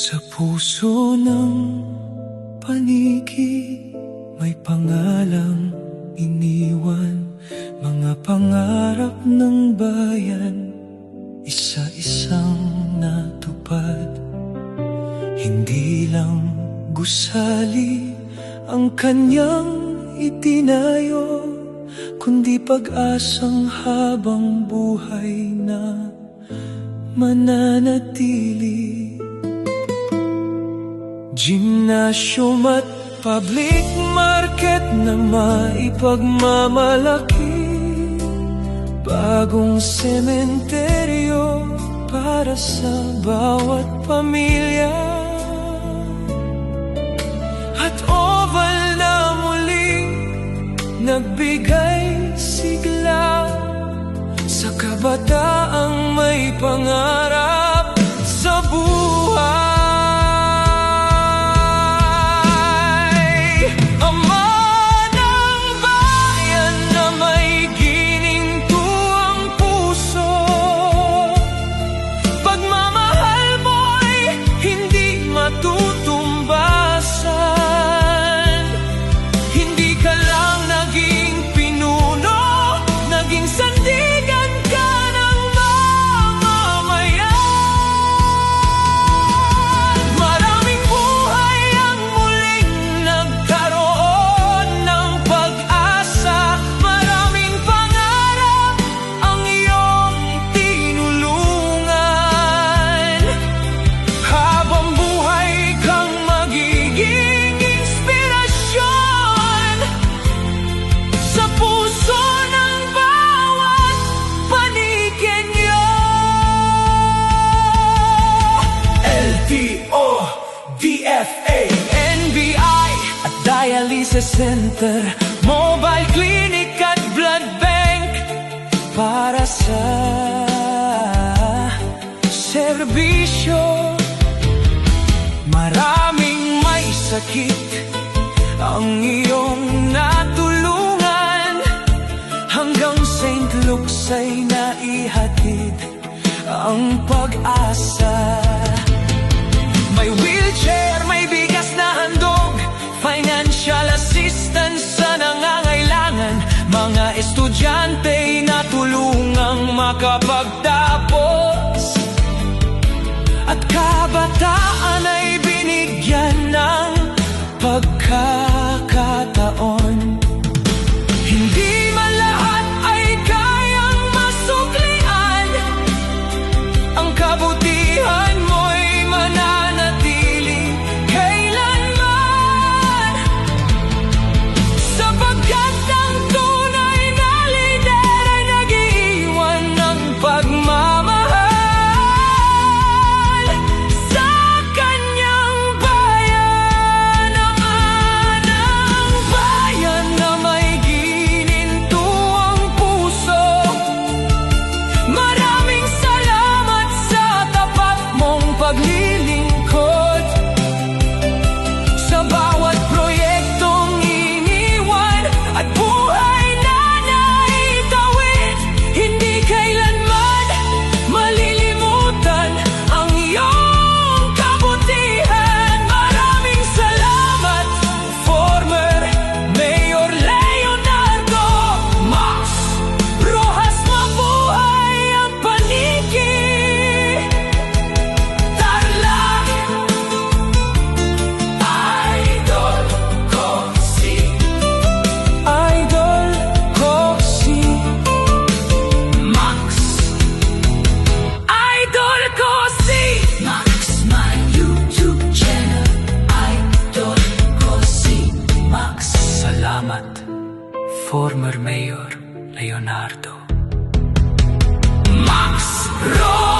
Sa puso ng paniki may pangalang iniwan, mga pangarap ng bayan, isa-isang natupad. Hindi lang gusali ang kanyang itinayo, kundi pag-asang habang buhay na mananatili. Gymnasium at public market na maipagmamalaki, bagong sementeryo para sa bawat pamilya, at oval na muling nagbigay sigla sa kabataang may pangarap sa buhay. DFA, NBI at Dialysis Center, Mobile Clinic at Blood Bank para sa serbisyo. Maraming may sakit ang iyong natulungan, hanggang St. Luke's ay naihatid ang pag-asa. May wheelchair, may bigas na handog, financial assistance sa nangangailangan, mga estudyante na tulungang makapagtapos, at kabataan ay binigyan ng pagkakataon. Hindi man lahat ay kayang masuklian, ang kabutihan mo'y mananatili kailanman, sapagkat ang tunay na lider ay nag-iwan ng pagmamahal sa kanyang bayan. Ang anang bayan na may gininto ang puso, maraming salamat sa tapat mong paglilingkod, sa bawat proyektong iniwan at buhay na naitawid. Hindi kailanman malilimutan ang iyong kabutihan. Maraming salamat, former Mayor Leonardo Max Rojas. Mabuhay ang paniki, Tarlac, idol ko si Max. Idol ko si Max, my YouTube channel, idol ko si Max. Salamat, former Mayor Leonardo Max Rojas.